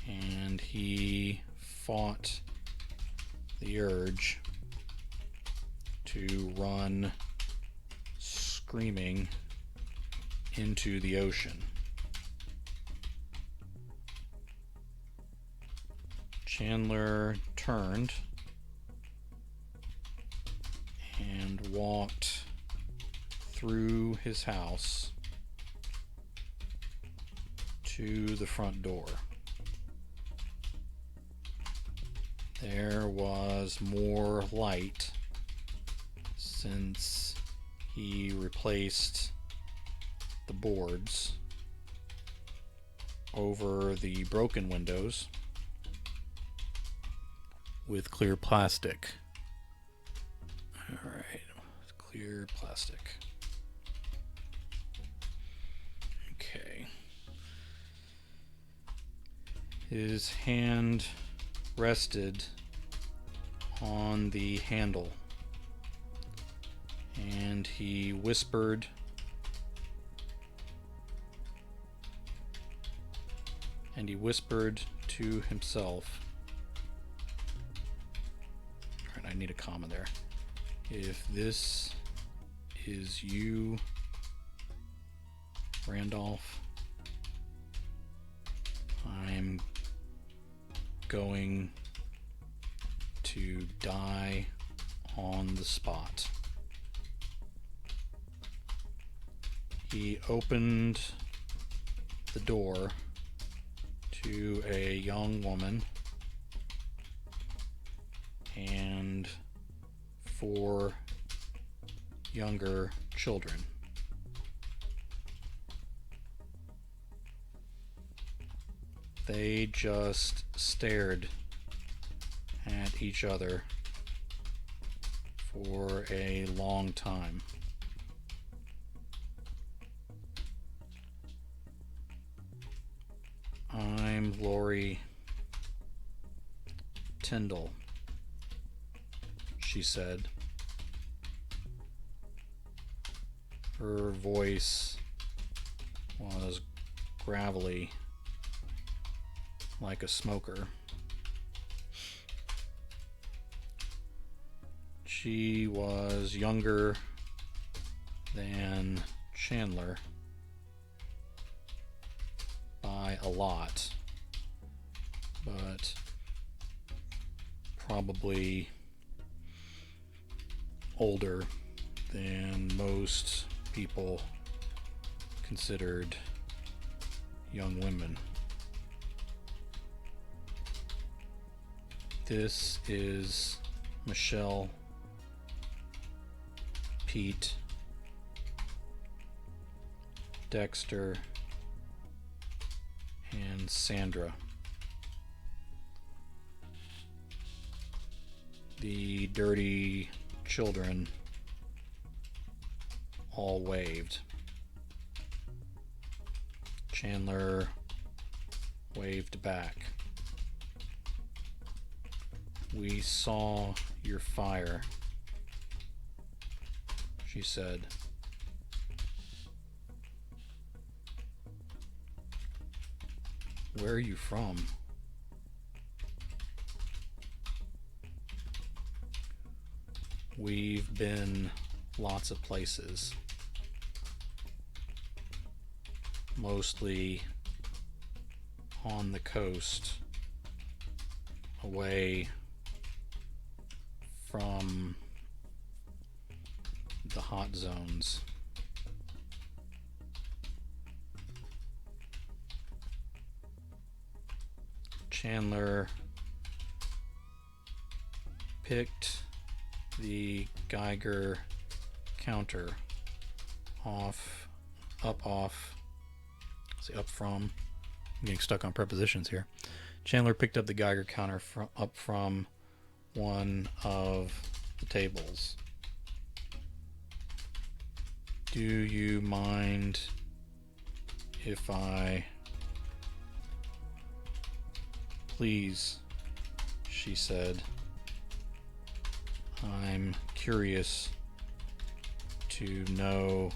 and he fought the urge to run screaming into the ocean. Chandler turned and walked through his house to the front door. There was more light since he replaced the boards over the broken windows with clear plastic. Alright, clear plastic. Okay. His hand rested on the handle, and he whispered to himself. Alright, I need a comma there. If this is you, Randolph, I'm going to die on the spot. He opened the door to a young woman and 4 younger children. They just stared at each other for a long time. I'm Lori Tyndall, she said. Her voice was gravelly, like a smoker. She was younger than Chandler by a lot, but probably older than most people considered young women. This is Michelle, Pete, Dexter, and Sandra. The dirty children all waved. Chandler waved back. "We saw your fire," she said. Where are you from? We've been lots of places. Mostly on the coast, away from the hot zones. Chandler picked the Geiger counter off, up from. I'm getting stuck on prepositions here. Chandler picked up the Geiger counter up from one of the tables. Do you mind if I... Please, she said. I'm curious to know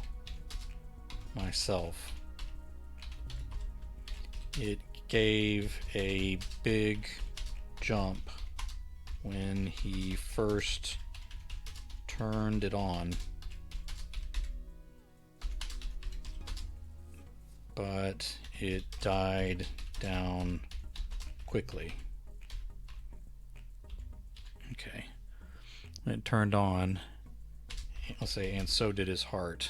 myself. It gave a big jump when he first turned it on, but it died down quickly. Okay. It turned on, I'll say, and so did his heart.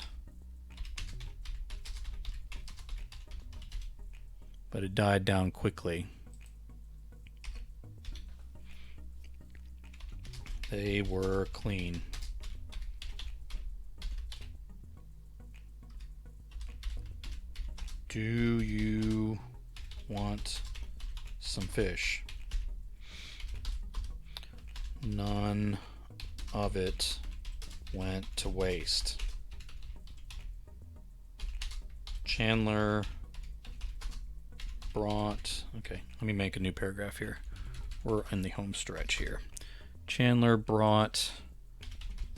But it died down quickly. They were clean. Do you want some fish? None of it went to waste. Chandler brought... Okay, let me make a new paragraph here. We're in the home stretch here. Chandler brought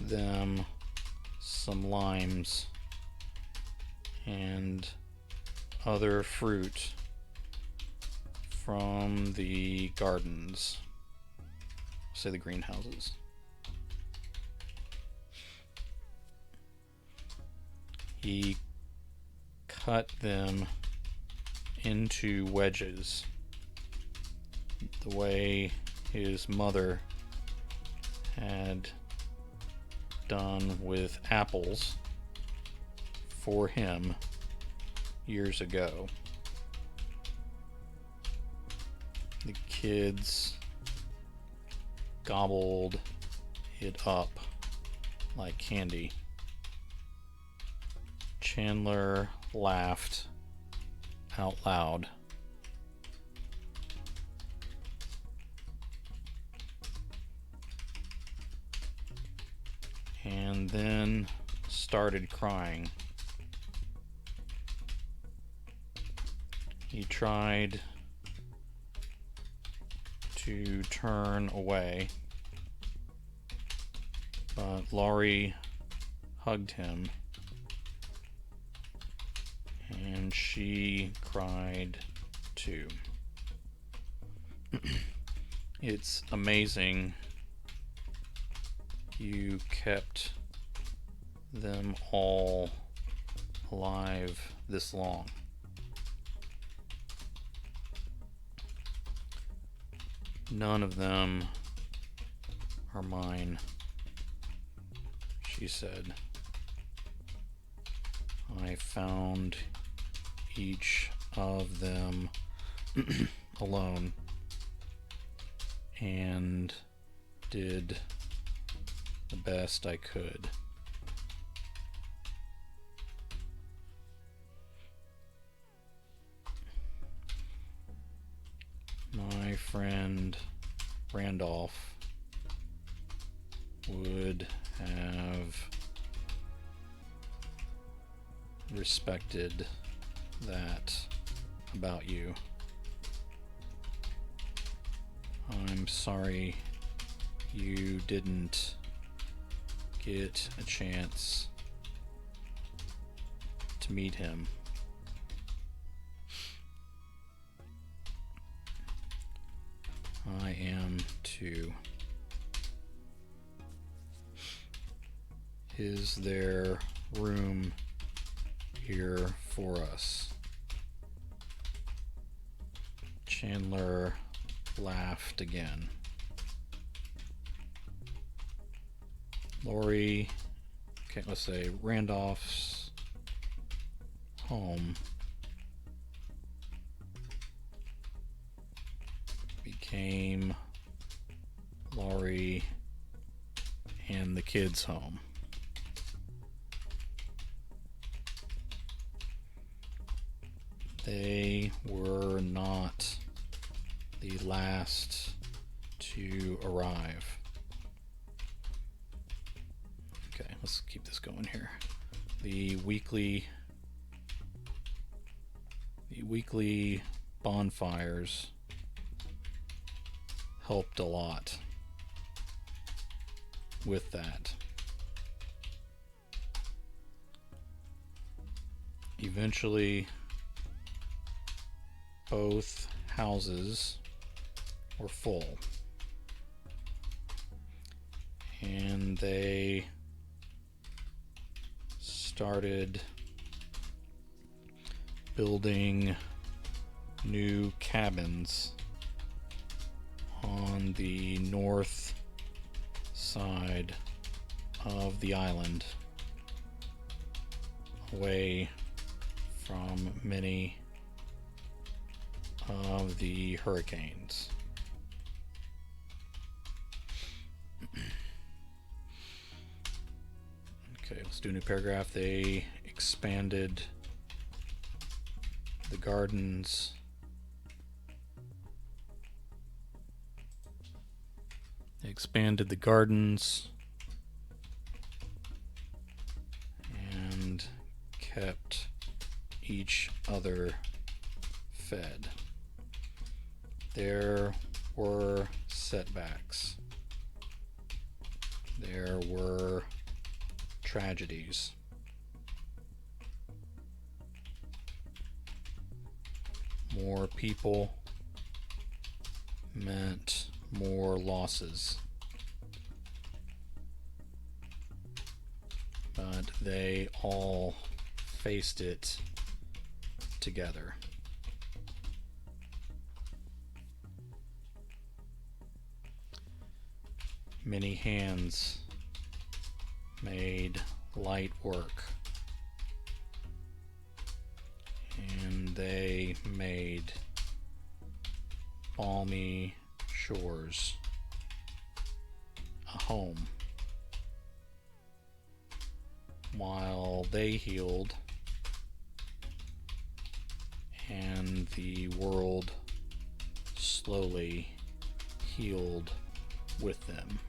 them some limes and other fruit from the gardens. Say the greenhouses. He cut them into wedges, the way his mother had done with apples for him years ago. The kids gobbled it up like candy. Chandler laughed out loud. And then started crying. He tried to turn away, but Laurie hugged him, and she cried too. It's amazing you kept them all alive this long. None of them are mine, she said. I found each of them alone and did the best I could. My friend Randolph would have respected that about you. I'm sorry you didn't get a chance to meet him. I am too. Is there room here for us? Chandler laughed again. Lori, okay, let's say Randolph's home became Laurie and the kids' home. They were not the last to arrive. Okay, let's keep this going here. The weekly bonfires helped a lot with that. Eventually, both houses were full, and they started building new cabins on the north side of the island, away from many of the hurricanes. Okay, let's do a new paragraph. They expanded the gardens. They expanded the gardens and kept each other fed. There were setbacks. There were tragedies. More people meant more losses. But they all faced it together. Many hands made light work, and they made Balmy Shores a home while they healed and the world slowly healed with them.